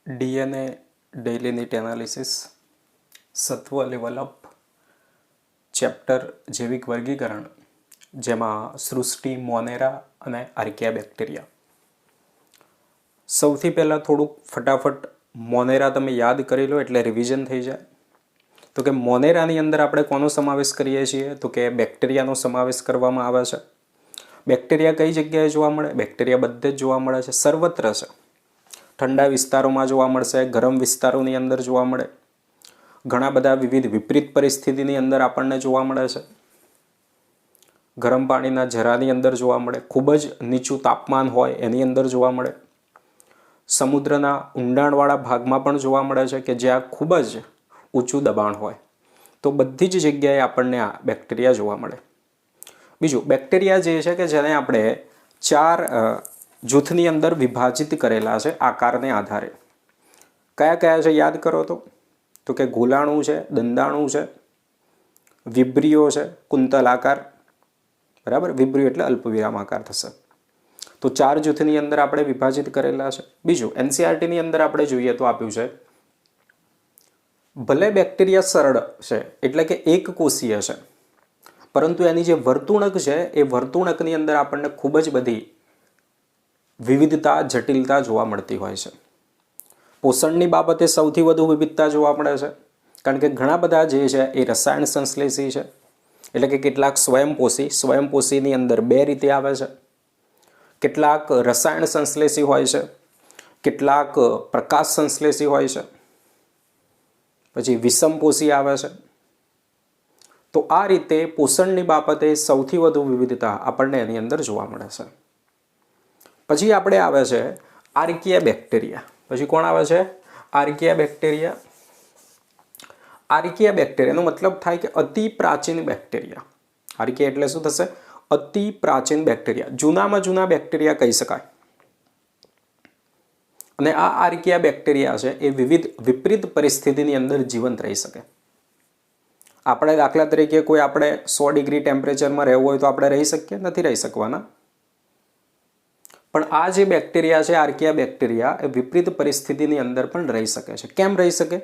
DNA daily NEET analysis, સત્વ level up, chapter જૈવિક વર્ગીકરણ, જેમાં સૃષ્ટિ, મોનેરા અને આર્કિયા બેક્ટેરિયા. સૌથી પહેલાં થોડુંક ફટાફટ મોનેરા તમે યાદ કરી લો એટલે રિવિઝન થઈ જાય. તો કે મોનેરાની અંદર આપણે કોનો સમાવેશ કરીએ છીએ? તો કે બેક્ટેરિયાનો સમાવેશ કરવામાં આવે છે. બેક્ટેરિયા કઈ જગ્યાએ જોવા મળે? બેક્ટેરિયા બધે જ જોવા મળે છે, સર્વત્ર છે. ઠંડા વિસ્તારોમાં જોવા મળશે, ગરમ વિસ્તારોની અંદર જોવા મળે, ઘણા બધા વિવિધ વિપરીત પરિસ્થિતિની અંદર આપણને જોવા મળે છે. ગરમ પાણીના ઝરાની અંદર જોવા મળે, ખૂબ જ નીચું તાપમાન હોય એની અંદર જોવા મળે, સમુદ્રના ઊંડાણવાળા ભાગમાં પણ જોવા મળે છે કે જ્યાં ખૂબ જ ઊંચું દબાણ હોય. તો બધી જ જગ્યાએ આપણને આ બેક્ટેરિયા જોવા મળે. બીજું, બેક્ટેરિયા જે છે કે જેને આપણે 4 જૂથની અંદર વિભાજિત કરેલા છે આકારને આધારે. કયા કયા છે યાદ કરો તો કે ગોલાણુ છે, દંડાણુ છે, વિબ્રિયો છે, કુંતલાકાર, બરાબર. વિબ્રિયો એટલે અલ્પવિરામ આકાર થશે. તો 4 જૂથની અંદર આપણે વિભાજિત કરેલા છે. બીજું, એનસીઆરટીની અંદર આપણે જોઈએ તો આપ્યું છે, ભલે બેક્ટેરિયા સરળ છે એટલે કે એક કોષીય છે, પરંતુ એની જે વર્તુણક છે એ વર્તુણકની અંદર આપણને ખૂબ જ બધી વિવિધતા, જટિલતા જોવા મળતી હોય છે. પોષણની બાબતે સૌથી વધુ વિવિધતા જોવા મળે છે, કારણ કે ઘણા બધા જે છે એ રસાયણ સંશ્લેષી છે, એટલે કે કેટલાક સ્વયંપોષીની અંદર 2 રીતે આવે છે, કેટલાક રસાયણ સંશ્લેષી હોય છે, કેટલાક પ્રકાશ સંશ્લેષી હોય છે, પછી વિષમપોષી આવે છે. તો આ રીતે પોષણની બાબતે સૌથી વધુ વિવિધતા આપણને એની અંદર જોવા મળે છે. પછી આપણે આવે છે આર્કિયા બેક્ટેરિયા. પછી કોણ આવે છે? Archaea bacteria. આર્કિયા બેક્ટેરિયાનો મતલબ થાય કે અતિ પ્રાચીન બેક્ટેરિયા. આર્કિયા એટલે શું થશે? અતિ પ્રાચીન બેક્ટેરિયા, જૂનામાં જૂના બેક્ટેરિયા કહી શકાય. અને આ આર્કિયા બેક્ટેરિયા છે એ વિવિધ વિપરીત પરિસ્થિતિની અંદર જીવંત રહી શકે. આપણે દાખલા તરીકે કોઈ આપણે 100 ડિગ્રી ટેમ્પરેચરમાં રહેવું હોય તો આપણે રહી શકીએ? નથી રહી શકવાના. પણ આ જે બેક્ટેરિયા છે, આર્કિયા બેક્ટેરિયા, એ વિપરીત પરિસ્થિતિની અંદર પણ રહી શકે છે. કેમ રહી શકે?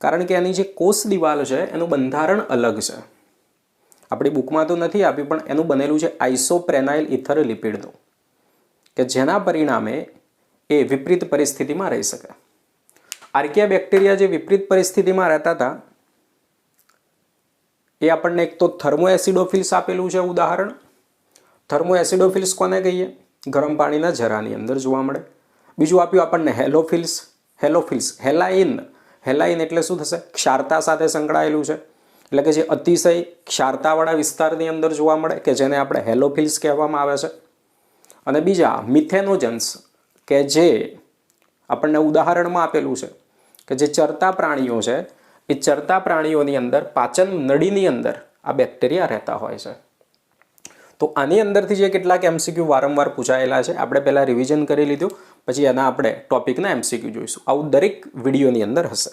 કારણ કે એની જે કોષ દિવાલ છે એનું બંધારણ અલગ છે. આપણી બુકમાં તો નથી આપ્યું, પણ એનું બનેલું છે આઇસોપ્રેનાઇલ ઇથર લિપિડનું, કે જેના પરિણામે એ વિપરીત પરિસ્થિતિમાં રહી શકે. આર્કિયા બેક્ટેરિયા જે વિપરીત પરિસ્થિતિમાં રહેતા હતા એ આપણને એક તો થર્મોએસિડોફિલ્સ આપેલું છે ઉદાહરણ. થર્મોએસિડોફિલ્સ કોને કહીએ? ગરમ પાણીના ઝરાની અંદર જોવા મળે. બીજું આપ્યું આપણને હેલોફિલ્સ. હેલાઇન એટલે શું થશે? ક્ષારતા સાથે સંકળાયેલું છે, એટલે કે જે અતિશય ક્ષારતાવાળા વિસ્તારની અંદર જોવા મળે, કે જેને આપણે હેલોફિલ્સ કહેવામાં આવે છે. અને બીજા મિથેનોજન્સ, કે જે આપણને ઉદાહરણમાં આપેલું છે કે જે ચરતા પ્રાણીઓ છે, એ ચરતા પ્રાણીઓની અંદર પાચન નળીની અંદર આ બેક્ટેરિયા રહેતા હોય છે. તો આની અંદરથી જે કેટલાક એમસીક્યુ વારંવાર પૂછાયેલા છે, આપણે પહેલાં રિવિઝન કરી લીધું, પછી એના આપણે ટોપિકના એમસીક્યુ જોઈશું. આવું દરેક વિડીયોની અંદર હશે.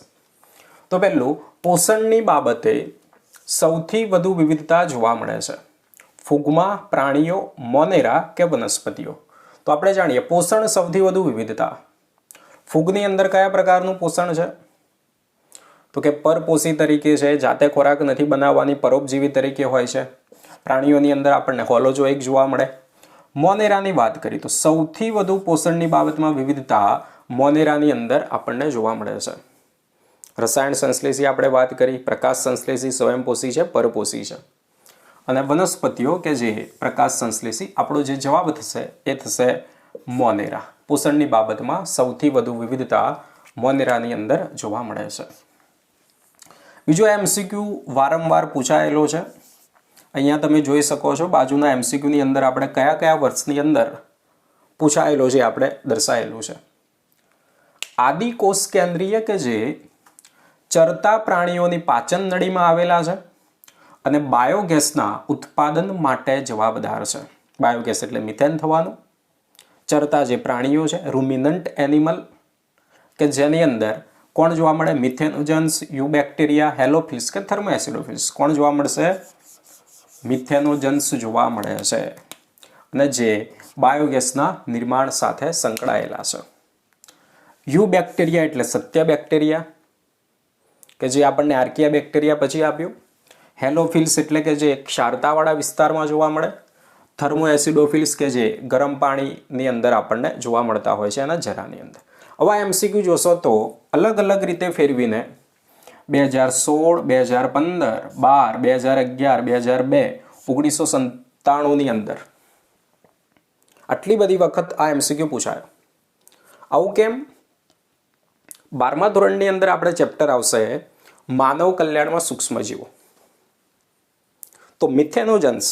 તો પહેલું, પોષણની બાબતે સૌથી વધુ વિવિધતા જોવા મળે છે ફૂગમાં, પ્રાણીઓ, મોનેરા કે વનસ્પતિઓ. તો આપણે જાણીએ પોષણ સૌથી વધુ વિવિધતા. ફૂગની અંદર કયા પ્રકારનું પોષણ છે? તો કે પરપોષી તરીકે છે, જાતે ખોરાક નથી બનાવવાની, પરોપજીવી તરીકે હોય છે. પ્રાણીઓની અંદર આપણને હોલોજોઇક જોવા મળે. મોનેરાની વાત કરીએ તો સૌથી વધુ પોષણની બાબતમાં વિવિધતા મોનેરાની અંદર આપણને જોવા મળે છે. રસાયણ સંશ્લેષી આપણે વાત કરી, પ્રકાશ સંશ્લેષી સ્વયંપોષી છે, પરપોષી છે. અને વનસ્પતિઓ કે જે પ્રકાશ સંશ્લેષી, આપણો જે જવાબ થશે એ થશે મોનેરા. પોષણની બાબતમાં સૌથી વધુ વિવિધતા મોનેરાની અંદર જોવા મળે છે. બીજો એમસીક્યુ વારંવાર પૂછાયેલો છે. અહીંયા તમે જોઈ શકો છો બાજુના એમસીક્યુની અંદર આપણે કયા કયા વર્ષની અંદર પૂછાયેલો છે આપણે દર્શાવેલું છે. આદિકોષ કેન્દ્રીય, કે જે ચરતા પ્રાણીઓની પાચન નળીમાં આવેલા છે અને બાયોગેસના ઉત્પાદન માટે જવાબદાર છે. બાયોગેસ એટલે મિથેન થવાનું. ચરતા જે પ્રાણીઓ છે, રૂમિનન્ટ એનિમલ, કે જેની અંદર કોણ જોવા મળે? મિથેનોજન્સ, યુબેક્ટેરિયા, હેલોફિલ્સ કે થર્મોએસિડોફિલ્સ. કોણ જોવા મળશે? મિથેનોજન્સ જોવા મળે છે, અને જે બાયોગેસના નિર્માણ સાથે સંકળાયેલા છે. યુ બેક્ટેરિયા એટલે સત્ય બેક્ટેરિયા કે જે આપણને આર્કિયા બેક્ટેરિયા પછી આપ્યું. હેલોફિલ્સ એટલે કે જે ક્ષારતાવાળા વિસ્તારમાં જોવા મળે. થર્મો એસિડોફિલ્સ કે જે ગરમ પાણીની અંદર આપણને જોવા મળતા હોય છે એના જરાની અંદર. હવે એમસીક્યુ જોશો તો અલગ અલગ રીતે ફેરવીને 2016, 2015, 12, 2011, 2002, 1997ની અંદર આટલી બધી વખત આ એમસીક્યુ પૂછાયો. આવું કેમ? 12મા ધોરણની અંદર આપણે ચેપ્ટર આવશે માનવ કલ્યાણમાં સૂક્ષ્મજીવો. તો મિથેનોજન્સ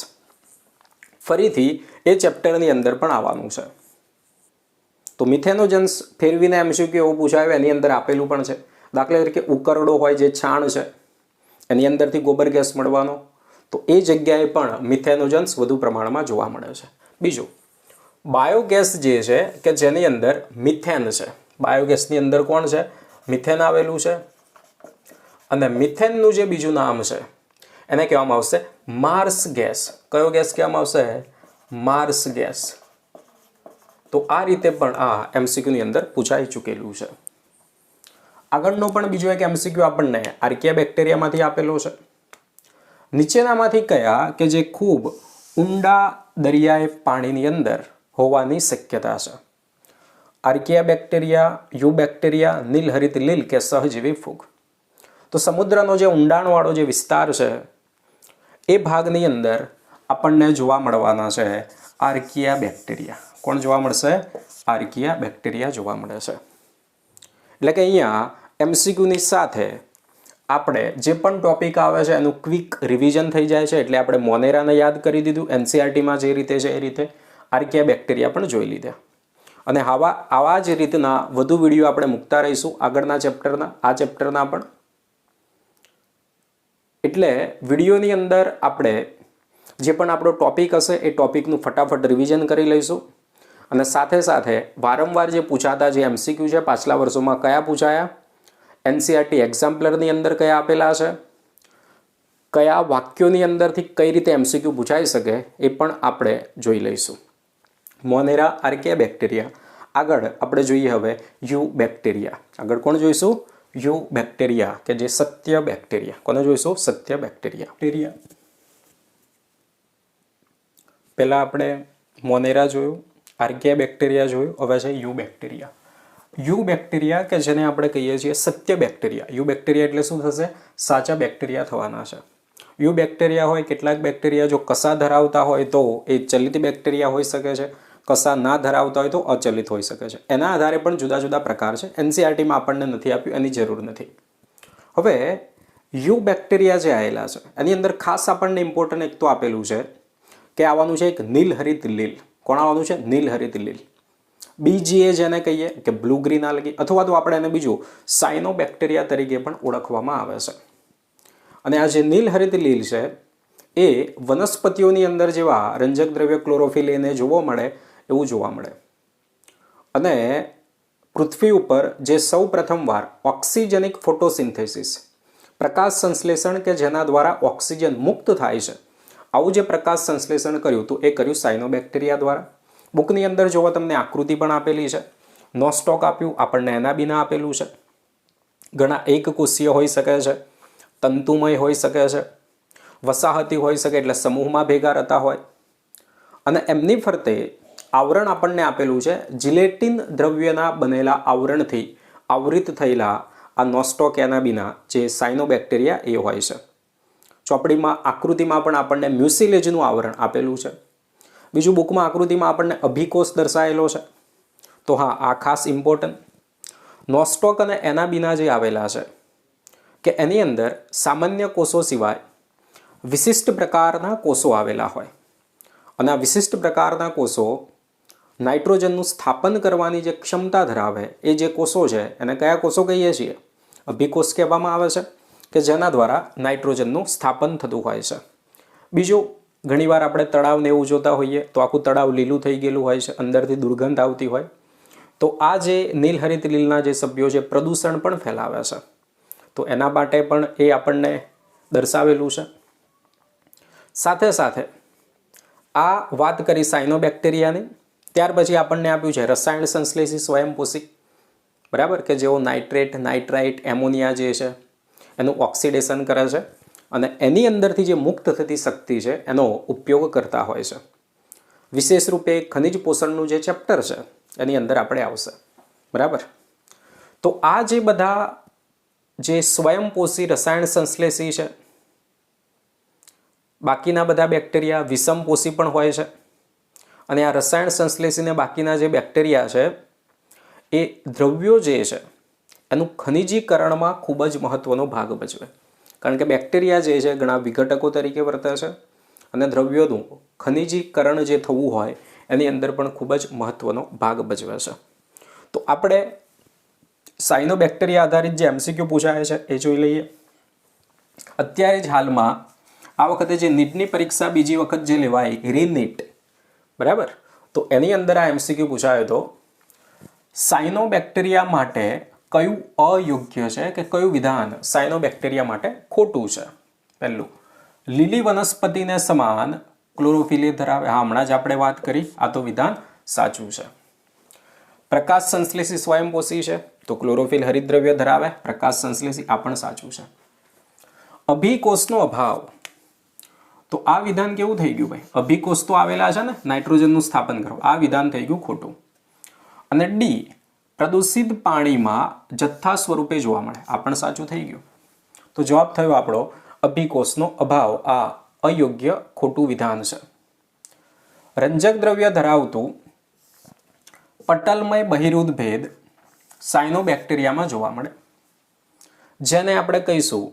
ફરીથી એ ચેપ્ટરની અંદર પણ આવવાનું છે. તો મિથેનોજન્સ ફેરવીને એમસીક્યુ એવું પૂછાયું, એની અંદર આપેલું પણ છે. દાખલા તરીકે ઉકરડો હોય જે છાણ છે એની અંદરથી ગોબર ગેસ મળવાનો, તો એ જગ્યાએ પણ મિથેનોજન્સ વધુ પ્રમાણમાં જોવા મળે છે. બીજું બાયોગેસ જે છે કે જેની અંદર મિથેન છે. બાયોગેસની અંદર કોણ છે? મિથેન આવેલું છે. અને મિથેનનું જે બીજું નામ છે એને કહેવામાં આવશે માર્સ ગેસ. કયો ગેસ કહેવામાં આવશે? Mars gas. તો આ રીતે પણ આ એમસીક્યુની અંદર પૂછાઈ ચૂકેલું છે. આગળનો પણ બીજો એક એમસીક્યુ આપણને આર્કિયા બેક્ટેરિયામાંથી આપેલો છે. નીચેનામાંથી કયા કે જે ખૂબ ઊંડા દરિયાઈ પાણીની અંદર હોવાની શક્યતા છે? આર્કિયા બેક્ટેરિયા, યુ બેક્ટેરિયા, નીલહરિત લીલ કે સહજીવી ફૂગ? તો સમુદ્રનો જે ઊંડાણવાળો જે વિસ્તાર છે એ ભાગની અંદર આપણને જોવા મળવાના છે આર્કિયા બેક્ટેરિયા. કોણ જોવા મળશે? આર્કિયા બેક્ટેરિયા જોવા મળે છે. એટલે કે અહીંયા એમસીક્યુની સાથે આપણે જે પણ ટોપિક આવે છે એનું ક્વિક રિવિઝન થઈ જાય છે. એટલે આપણે મોનેરાને યાદ કરી દીધું, એનસીઆરટીમાં જે રીતે છે એ રીતે આર્કિયા બેક્ટેરિયા પણ જોઈ લીધા. અને આવા જ રીતના વધુ વિડીયો આપણે મૂકતા રહીશું આગળના ચેપ્ટરના, આ ચેપ્ટરના પણ. એટલે વિડીયોની અંદર આપણે જે પણ આપણો ટોપિક હશે એ ટોપિકનું ફટાફટ રિવિઝન કરી લઈશું. અને સાથે સાથે વારંવાર જે પૂછાતા જે એમસીક્યુ છે પાછલા વર્ષોમાં કયા પૂછાયા, એનસીઆરટી એક્ઝામ્પલરની અંદર કયા આપેલા છે, કયા વાક્યોની અંદરથી કઈ રીતે એમસીક્યુ પૂછાઈ શકે એ પણ આપણે જોઈ લઈશું. મોનેરા આર્કિયા બેક્ટેરિયા. આગળ આપણે જોઈએ હવે યુ બેક્ટેરિયા. આગળ કોણ જોઈશું? યુ બેક્ટેરિયા કે જે સત્ય બેક્ટેરિયા. કોને જોઈશું? સત્ય બેક્ટેરિયા. પહેલાં આપણે મોનેરા જોયું, આર્કિયા બેક્ટેરિયા જોયું, હવે છે યુ બેક્ટેરિયા. યુ બેક્ટેરિયા કે જેને આપણે કહીએ છીએ સત્ય બેક્ટેરિયા. યુ બેક્ટેરિયા એટલે શું થશે? સાચા બેક્ટેરિયા થવાના છે. યુ બેક્ટેરિયા હોય, કેટલાક બેક્ટેરિયા જો કસા ધરાવતા હોય તો એ ચલિત બેક્ટેરિયા હોઈ શકે છે, કસા ના ધરાવતા હોય તો અચલિત હોઈ શકે છે. એના આધારે પણ જુદા જુદા પ્રકાર છે. એનસીઆરટીમાં આપણને નથી આપ્યું, એની જરૂર નથી. હવે યુ બેક્ટેરિયા જે આવેલા છે એની અંદર ખાસ આપણને ઇમ્પોર્ટન્ટ એક તો આપેલું છે કે આવવાનું છે એક નીલહરિત લીલ. કોણ આવવાનું છે? નીલહરિત લીલ. બીજીએ જેને કહીએ કે બ્લુ ગ્રીન આલ્ગી, અથવા તો આપણે એને બીજું સાયનો બેક્ટેરિયા તરીકે પણ ઓળખવામાં આવે છે. અને આ જે નીલહરિત લીલ છે એ વનસ્પતિઓની અંદર જેવા રંજક દ્રવ્ય ક્લોરોફિલ એને જોવા મળે એવું જોવા મળે. અને પૃથ્વી ઉપર જે સૌ પ્રથમવાર ઓક્સિજનિક ફોટોસિન્થેસિસ, પ્રકાશ સંશ્લેષણ કે જેના દ્વારા ઓક્સિજન મુક્ત થાય છે, આવું જે પ્રકાશ સંશ્લેષણ કર્યું હતું એ કર્યું સાયનો બેક્ટેરિયા દ્વારા. બુકની અંદર જોવા તમને આકૃતિ પણ આપેલી છે. નોસ્ટોક આપ્યું, આપણને એનાબીના આપેલું છે. ઘણા એકકોષીય હોઈ શકે છે, તંતુમય હોઈ શકે છે, વસાહતી હોઈ શકે એટલે સમૂહમાં ભેગા રહેતા હોય. અને એમની ફરતે આવરણ આપણને આપેલું છે. જિલેટિન દ્રવ્યના બનેલા આવરણથી આવૃત થયેલા આ નોસ્ટોક એનાબીના જે સાયનો બેક્ટેરિયા એ હોય છે. ચોપડીમાં આકૃતિમાં પણ આપણને મ્યુસિલેજનું આવરણ આપેલું છે. બીજું બુકમાં આકૃતિમાં આપણને અભિકોષ દર્શાવેલો છે. તો હા, આ ખાસ ઇમ્પોર્ટન્ટ. નોસ્ટોક અને એનાબીના જે આવેલા છે કે એની અંદર સામાન્ય કોષો સિવાય વિશિષ્ટ પ્રકારના કોષો આવેલા હોય. અને આ વિશિષ્ટ પ્રકારના કોષો નાઇટ્રોજનનું સ્થાપન કરવાની જે ક્ષમતા ધરાવે એ જે કોષો છે એને કયા કોષો કહીએ છીએ? અભિકોષ કહેવામાં આવે છે, કે જેના દ્વારા નાઇટ્રોજનનું સ્થાપન થતું હોય છે. બીજું, ઘણીવાર આપણે તળાવને એવું જોતા હોઈએ તો આખું તળાવ લીલું થઈ ગયેલું હોય છે, અંદરથી દુર્ગંધ આવતી હોય. તો આ જે નીલહરિત લીલના જે સભ્યો છે પ્રદૂષણ પણ ફેલાવે છે. તો એના માટે પણ એ આપણને દર્શાવેલું છે. સાથે સાથે આ વાત કરી સાયનો બેક્ટેરિયાની. ત્યાર પછી આપણને આપ્યું છે રસાયણ સંશ્લેષી સ્વયંપોષી. બરાબર, કે જેઓ નાઇટ્રેટ, નાઇટ્રાઇટ, એમોનિયા જે છે એનું ઓક્સિડેશન કરે છે અને એની અંદરથી જે મુક્ત થતી શક્તિ છે એનો ઉપયોગ કરતા હોય છે. વિશેષ રૂપે ખનિજ પોષણનું જે ચેપ્ટર છે એની અંદર આપણે આવશે. બરાબર, તો આ જે બધા જે સ્વયંપોષી રસાયણ સંશ્લેષી છે, બાકીના બધા બેક્ટેરિયા વિષમપોષી પણ હોય છે અને આ રસાયણ સંશ્લેષીને બાકીના જે બેક્ટેરિયા છે એ દ્રવ્યો જે છે એનું ખનિજીકરણમાં ખૂબ જ મહત્વનો ભાગ ભજવે. કારણ કે બેક્ટેરિયા જે છે ઘણા વિઘટકો તરીકે વર્તે છે અને દ્રવ્યોનું ખનિજીકરણ જે થવું હોય એની અંદર પણ ખૂબ જ મહત્વનો ભાગ ભજવે છે. તો આપણે સાયનોબેક્ટેરિયા આધારિત જે MCQ પૂછાય છે એ જોઈ લઈએ. અત્યારે જ હાલમાં આ વખતે જે નીટની પરીક્ષા બીજી વખત જે લેવાય રીનીટ, બરાબર, તો એની અંદર આ MCQ પૂછાયો હતો સાયનોબેક્ટેરિયા માટે કયું અયોગ્ય છે કે કયું વિધાન સાયનોબેક્ટેરિયા માટે ખોટું છે. પહેલું, લીલી વનસ્પતિને સમાન ક્લોરોફિલ ધરાવે. હા, હમણાં જ આપણે વાત કરી, આ તો વિધાન સાચું છે. પ્રકાશ સંશ્લેષી સ્વયંપોષી છે તો ક્લોરોફિલ હરિતદ્રવ્ય ધરાવે, પ્રકાશ સંશ્લેષી, આ પણ સાચું છે. અભિકોષનો અભાવ, તો આ વિધાન કેવું થઈ ગયું ભાઈ? અભિકોષ તો આવેલા છે ને નાઇટ્રોજનનું સ્થાપન કરો, આ વિધાન થઈ ગયું ખોટું. અને ડી, પ્રદૂષિત પાણીમાં જથ્થા સ્વરૂપે જોવા મળે, આ પણ સાચું થઈ ગયું. તો જવાબ થયો આપણો અભિકોષનો અભાવ, આ અયોગ્ય ખોટું વિધાન છે. રંજક દ્રવ્ય ધરાવતું પટલમય બહિરુદ ભેદ સાયનોબેક્ટેરિયામાં જોવા મળે, જેને આપણે કહીશું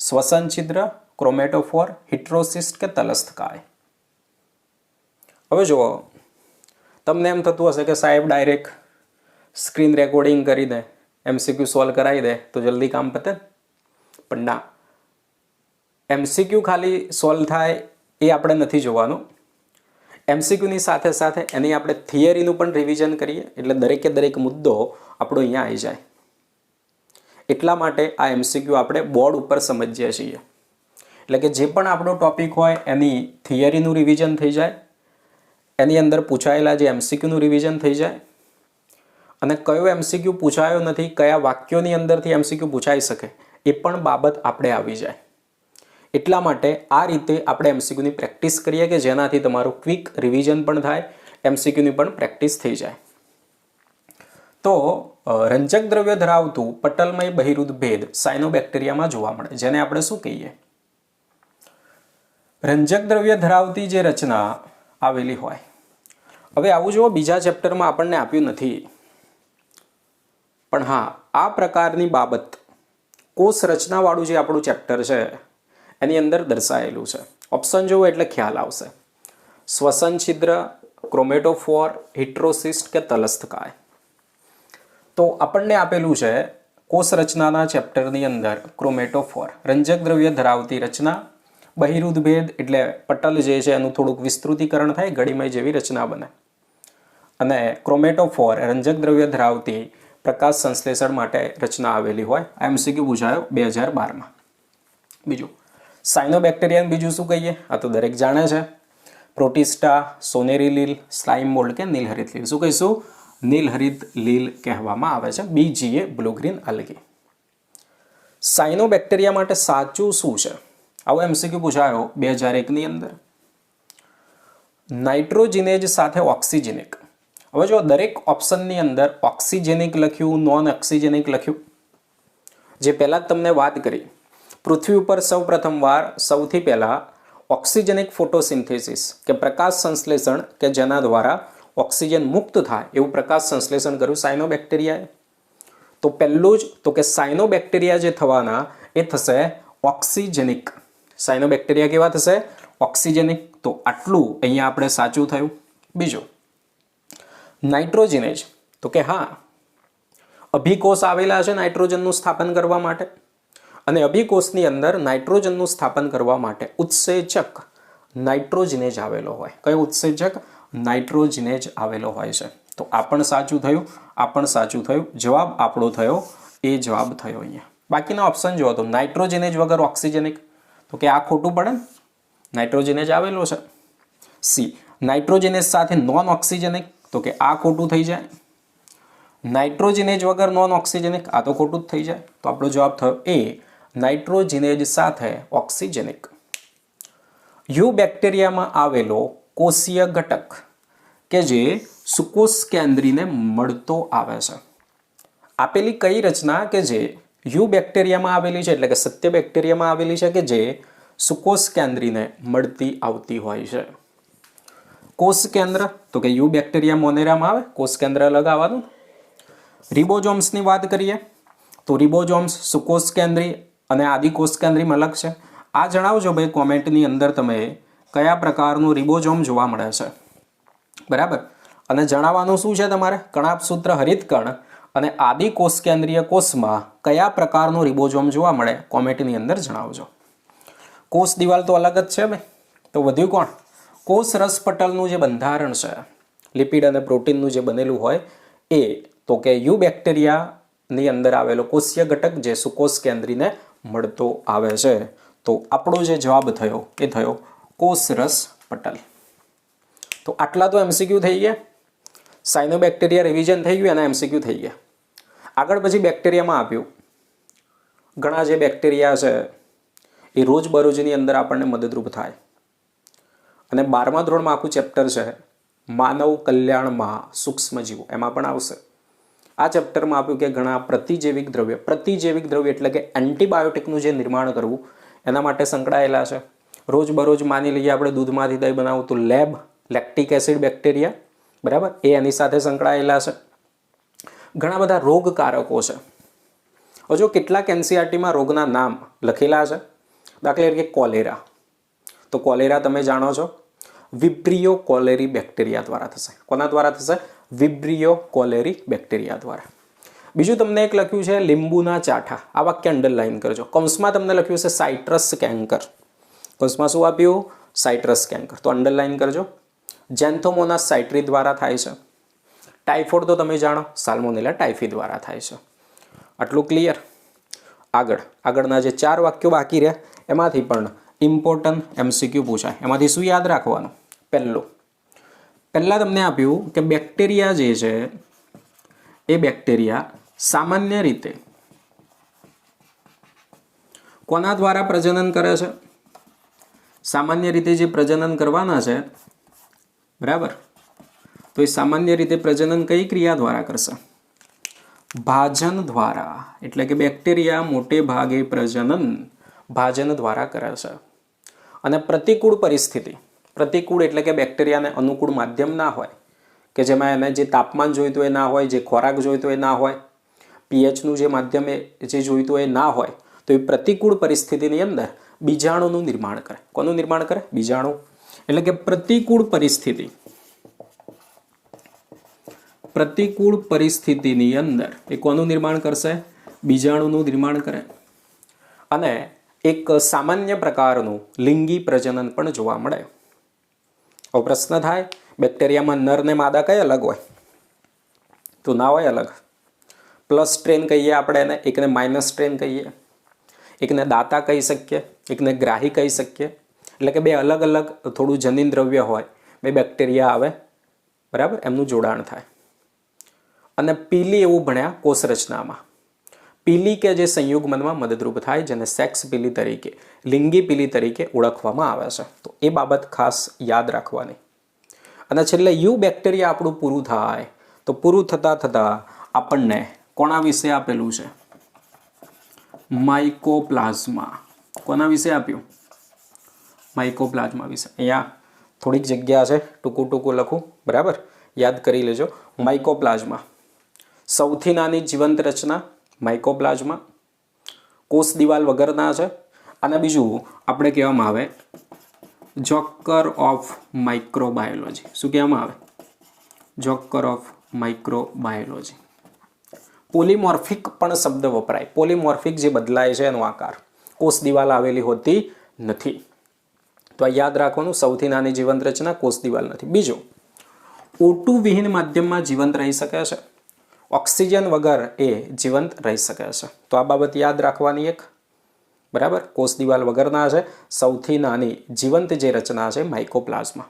શ્વસન છિદ્ર, ક્રોમેટોફોર, હિટ્રોસિસ્ટ કે તલસ્થકાય. હવે જુઓ, તમને એમ થતું હશે કે સાહેબ ડાયરેક્ટ સ્ક્રીન રેકોર્ડિંગ કરીને MCQ સોલ્વ કરાવી દે તો જલ્દી કામ પતે, પણ ના, MCQ ખાલી સોલ્વ થાય એ આપણે નથી જોવાનું. MCQની સાથે સાથે એની આપણે થિયરીનું પણ રિવિઝન કરીએ એટલે દરેકે દરેક મુદ્દો આપણો અહીંયા આવી જાય. એટલા માટે આ MCQ આપણે બોર્ડ ઉપર સમજીએ છીએ. એટલે કે જે પણ આપણો ટોપિક હોય એની થિયરીનું રિવિઝન થઈ જાય, એની અંદર પૂછાયેલા જે MCQનું રિવિઝન થઈ જાય અને કયો MCQ પૂછાયો નથી, કયા વાક્યોની અંદરથી MCQ પૂછાઈ શકે એ પણ બાબત આપણે આવી જાય. એટલા માટે આ રીતે આપણે MCQની પ્રેક્ટિસ કરીએ કે જેનાથી તમારું ક્વિક રિવિઝન પણ થાય, MCQની પણ પ્રેક્ટિસ થઈ જાય. તો રંજક દ્રવ્ય ધરાવતું પટલમય બહિરુદ ભેદ સાયનોબેક્ટેરિયામાં જોવા મળે, જેને આપણે શું કહીએ? રંજક દ્રવ્ય ધરાવતી જે રચના આવેલી હોય. હવે આવું જુઓ, બીજા ચેપ્ટરમાં આપણને આપ્યું નથી, પણ હા આ પ્રકારની બાબત કોષ રચનાવાળું જે આપણું ચેપ્ટર છે એની અંદર દર્શાવેલું છે. ઓપ્શન જોવો એટલે ખ્યાલ આવશે. શ્વસન છિદ્ર, ક્રોમેટોફોર, હિટ્રોસિસ્ટ કે તલસ્થકાય. તો આપણને આપેલું છે કોષ રચનાના ચેપ્ટરની અંદર ક્રોમેટોફોર, રંજક દ્રવ્ય ધરાવતી રચના, બહિરુદ ભેદ એટલે પટલ જે છે એનું થોડુંક વિસ્તૃતીકરણ થાય, ગળીમય જેવી રચના બને, અને ક્રોમેટોફોર રંજક દ્રવ્ય ધરાવતી પ્રકાશ સંશ્લેષણ માટે રચના આવેલી હોય. આ MCQ પૂછાયો 2012માં. બીજું સાયનોબેક્ટેરિયા, બીજું શું કહીએ? આ તો દરેક જાણે છે. પ્રોટિસ્ટા, સોનેરી લીલ, સ્લાઇમ મોલ્ડ કે નીલહરિત લીલ. શું કહીશું? નીલહરિત લીલ કહેવામાં આવે છે. BGA, blue green algae. Cyanobacteria માટે સાચું શું છે? આવો MCQ પૂછાયો 2001ની અંદર. નાઇટ્રોજિનેજ સાથે ઓક્સિજેનિક. હવે જો દરેક ઓપ્શનની અંદર ઓક્સિજેનિક લખ્યું, નોન ઓક્સિજેનિક લખ્યું. જે પહેલાં જ તમને વાત કરી, પૃથ્વી ઉપર સૌથી પહેલાં ઓક્સિજેનિક ફોટોસિન્થેસિસ કે પ્રકાશ સંશ્લેષણ કે જેના દ્વારા ઓક્સિજન મુક્ત થાય એવું પ્રકાશ સંશ્લેષણ કર્યું સાયનોબેક્ટેરિયાએ. તો પહેલું જ તો કે સાયનોબેક્ટેરિયા જે થવાના એ થશે ઓક્સિજેનિક. સાયનોબેક્ટેરિયા કેવા થશે? ઓક્સિજેનિક. તો આટલું અહીંયા આપણે સાચું થયું. બીજું નાઇટ્રોજિનેજ, તો કે હા અભિકોષ આવેલા છે નાઇટ્રોજનનું સ્થાપન કરવા માટે, અને અભિકોષની અંદર નાઇટ્રોજનનું સ્થાપન કરવા માટે ઉત્સેચક નાઇટ્રોજિનેજ આવેલો હોય. કયો ઉત્સેચક? નાઇટ્રોજિનેજ આવેલો હોય છે. તો આ પણ સાચું થયું, આ પણ સાચું થયું. જવાબ આપણો થયો એ જવાબ થયો અહીંયા. બાકીના ઓપ્શન જુઓ તો નાઇટ્રોજિનેજ વગર ઓક્સિજેનિક, તો કે આ ખોટું પડે ને, નાઇટ્રોજિનેજ આવેલો છે. સી નાઇટ્રોજિનેજ સાથે નોન ઓક્સિજેનિક, તો કે આ ખોટું થઈ જાય. નાઇટ્રોજિનેજ વગર નોન ઓક્સિજનિક, આ તો ખોટું જ થઈ જાય. તો આપણો જવાબ થયો એ, નાઇટ્રોજિનેજ સાથે ઓક્સિજનિક. યુ બેક્ટેરિયામાં આવેલો કોષીય ઘટક કે જે સુકોષ કેન્દ્રીને મળતો આવે છે. આપેલી કઈ રચના કે જે યુ બેક્ટેરિયામાં આવેલી છે, એટલે કે સત્ય બેક્ટેરિયામાં આવેલી છે કે જે સુકોષ કેન્દ્રીને મળતી આવતી હોય છે. કોષ કેન્દ્ર તો કે યુ બેક્ટેરિયા મોનેરામાં આવે, કોષ કેન્દ્ર અલગ આવવાનું. રિબોઝોમ્સની વાત કરીએ તો રિબોઝોમ્સ સુકોષ કેન્દ્રી અને આદિકોષ કેન્દ્રીમાં અલગ છે. આ જણાવજો ભાઈ કોમેન્ટની અંદર તમે કયા પ્રકારનું રિબોઝોમ જોવા મળે છે. બરાબર. અને જણાવવાનું શું છે તમારે, કણાભસૂત્ર હરિતકણ અને આદિકોષ કેન્દ્રીય કોષમાં કયા પ્રકારનું રિબોઝોમ જોવા મળે કોમેન્ટની અંદર જણાવજો. કોષ દિવાલ તો અલગ જ છે ભાઈ. તો વધ્યું કોણ, કોષ રસપટલનું જે બંધારણ છે, લિપિડ અને પ્રોટીનનું જે બનેલું હોય એ, તો કે યુ બેક્ટેરિયાની અંદર આવેલો કોષીય ઘટક જે સુકોષ કેન્દ્રીને મળતો આવે છે. તો આપણો જે જવાબ થયો એ થયો કોષરસ પટલ. તો આટલા તો એમસીક્યુ થઈ ગયા. સાયનોબેક્ટેરિયા રિવિઝન થઈ ગયું અને એમસીક્યુ થઈ ગયા. આગળ પછી બેક્ટેરિયામાં આપ્યું. ઘણા જે બેક્ટેરિયા છે એ રોજબરોજની અંદર આપણને મદદરૂપ થાય. અને 12મા ધોરણમાં આખું ચેપ્ટર છે માનવ કલ્યાણમાં સૂક્ષ્મજીવો, એમાં પણ આવશે. આ ચેપ્ટરમાં આપ્યું કે ઘણા પ્રતિજૈવિક દ્રવ્ય એટલે કે એન્ટીબાયોટિકનું જે નિર્માણ કરવું એના માટે સંકળાયેલા છે. રોજબરોજ માની લઈએ આપણે દૂધમાંથી દહીં બનાવવું તો લેક્ટિક એસિડ બેક્ટેરિયા, બરાબર, એ એની સાથે સંકળાયેલા છે. ઘણા બધા રોગકારકો છે. હજુ કેટલાક એનસીઆરટીમાં રોગના નામ લખેલા છે. દાખલા તરીકે કોલેરા. તો કોલેરા તમે જાણો છો વિબ્રિયો કોલેરી બેક્ટેરિયા દ્વારા થશે. કોના દ્વારા થશે? વિબ્રિયો કોલેરી બેક્ટેરિયા દ્વારા. બીજું તમને એક લખ્યું છે લીંબુના ચાઠા. આ વાક્ય અંડરલાઈન કરજો. કૌંસમાં તમને લખ્યું છે સાઇટ્રસ કેન્કર. કૌંસમાં શું આપ્યું? સાઇટ્રસ કેન્કર. તો અંડરલાઈન કરજો. જેન્થોમોનાસ સાઇટ્રી દ્વારા થાય છે. ટાઇફોઇડ તો તમે જાણો સાલ્મોનેલા ટાઇફી દ્વારા થાય છે. આટલું ક્લિયર. આગળના જે 4 વાક્યો બાકી રહ્યા એમાંથી પણ ઇમ્પોર્ટન્ટ એમસીક્યુ પૂછાય. એમાંથી શું યાદ રાખવાનું? પહેલાં તમને આપ્યું કે બેક્ટેરિયા જે છે એ બેક્ટેરિયા સામાન્ય રીતે કોના દ્વારા પ્રજનન કરે છે? સામાન્ય રીતે જે પ્રજનન કરવાના છે, બરાબર, તો એ સામાન્ય રીતે પ્રજનન કઈ ક્રિયા દ્વારા કરશે? ભાજન દ્વારા. એટલે કે બેક્ટેરિયા મોટે ભાગે પ્રજનન ભાજન દ્વારા કરે છે. અને પ્રતિકૂળ પરિસ્થિતિ, પ્રતિકૂળ એટલે કે બેક્ટેરિયાને અનુકૂળ માધ્યમ ના હોય, કે જેમાં એને જે તાપમાન જોઈતું એ ના હોય, જે ખોરાક જોઈતો એ ના હોય, પીએચનું જે માધ્યમ જે જોઈતું એ ના હોય, તો એ પ્રતિકૂળ પરિસ્થિતિની અંદર બીજાણુનું નિર્માણ કરે. કોનું નિર્માણ કરે? બીજાણુ. એટલે કે પ્રતિકૂળ પરિસ્થિતિની અંદર એ કોનું નિર્માણ કરશે? બીજાણુનું નિર્માણ કરે. અને એક સામાન્ય પ્રકારનું લિંગી પ્રજનન પણ જોવા મળે. હવે પ્રશ્ન થાય, બેક્ટેરિયામાં નર ને માદા કઈ અલગ હોય? તો ના હોય અલગ. પ્લસ સ્ટ્રેન કહીએ આપણે એને, એકને માઇનસ સ્ટ્રેન કહીએ, એકને દાતા કહી શકીએ, એકને ગ્રાહી કહી શકીએ. એટલે કે બે અલગ અલગ થોડું જનીન દ્રવ્ય હોય, બે બેક્ટેરિયા આવે, બરાબર, એમનું જોડાણ થાય. અને પીલી એવું ભણ્યા કોષ રચનામાં. પીલી કે જે સંયુગ્મનમાં મદદરૂપ થાય, જેને સેક્સ પીલી તરીકે, લિંગી પીલી તરીકે ઓળખવામાં આવે છે. તો એ બાબત ખાસ યાદ રાખવાની. અને છેલ્લે યુ બેક્ટેરિયા આપણું પૂરું થાય. તો પૂરું થતાં આપણને કોના વિશે આપેલું છે? માઇકોપ્લાઝ્મા. કોના વિશે આપ્યું? માઇકોપ્લાઝ્મા વિશે. અહીંયા થોડીક જગ્યા છે, ટૂંકું લખું, બરાબર, યાદ કરી લેજો. માઇકોપ્લાઝ્મા સૌથી નાની જીવંત રચના માઇકોપ્લાઝ્મા, કોષ દિવાલ વગરના છે. અને બીજું આપણે કહેવામાં આવે જોકર ઓફ માઇક્રોબાયોલોજી. શું કહેવામાં આવે? Joker of microbiology. પોલીમોર્ફિક પણ શબ્દ વપરાય. પોલીમોર્ફિક જે બદલાય છે એનો આકાર, કોષ દિવાલ આવેલી હોતી નથી. તો આ યાદ રાખવાનું, સૌથી નાની જીવંત રચના કોષ દિવાલ નથી. બીજું, O2 વિહીન માધ્યમમાં જીવંત રહી શકે છે. ઓક્સિજન વગર એ જીવંત રહી શકે છે. તો આ બાબત યાદ રાખવાની એક, બરાબર. કોષ દિવાલ વગરના છે, સૌથી નાની જીવંત જે રચના છે માઇકોપ્લાઝ્મા.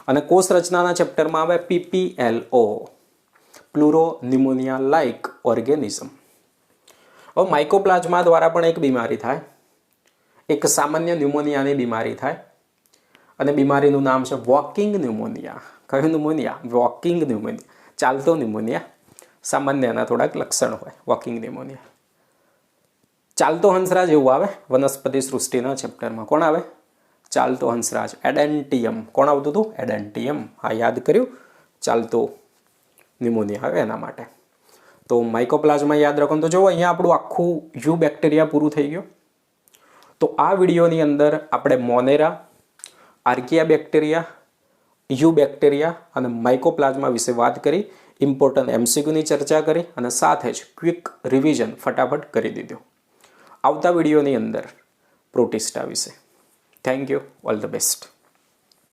અને કોષ રચનાના ચેપ્ટરમાં આવે PPLO, પ્લુરોન્યુમોનિયા લાઇક ઓર્ગેનિઝમ. હવે માઇકોપ્લાઝમા દ્વારા પણ એક બીમારી થાય, એક સામાન્ય ન્યુમોનિયાની બીમારી થાય અને બીમારીનું નામ છે વોકિંગ ન્યુમોનિયા. કયું ન્યુમોનિયા? વોકિંગ ન્યુમોનિયા, ચાલતો ન્યુમોનિયા. સામાન્યના થોડાક લક્ષણ હોય વોકિંગ ન્યુમોનિયા. ચાલતો હંસરાજ એવું આવે વનસ્પતિ સૃષ્ટિના ચેપ્ટરમાં. કોણ આવે? ચાલતો હંસરાજ. એડેન્ટિયમ. કોણ આવતું હતું? એડેન્ટિયમ. હા, યાદ કર્યું? ચાલતો ન્યુમોનિયા આવે એના માટે. તો માઇકોપ્લાઝમા યાદ રાખો. તો જુઓ, અહીંયા આપણું આખું યુ બેક્ટેરિયા પૂરું થઈ ગયું. તો આ વિડીયોની અંદર આપણે મોનેરા, આર્કિયા બેક્ટેરિયા, યુ બેક્ટેરિયા અને માઇકોપ્લાઝમા વિશે વાત કરી. ઇમ્પોર્ટન્ટ એમસીક્યુની ચર્ચા કરી અને સાથે જ ક્વિક રિવિઝન ફટાફટ કરી દીધું. આવતા વિડીયોની અંદર પ્રોટિસ્ટા વિશે. Thank you. All the best.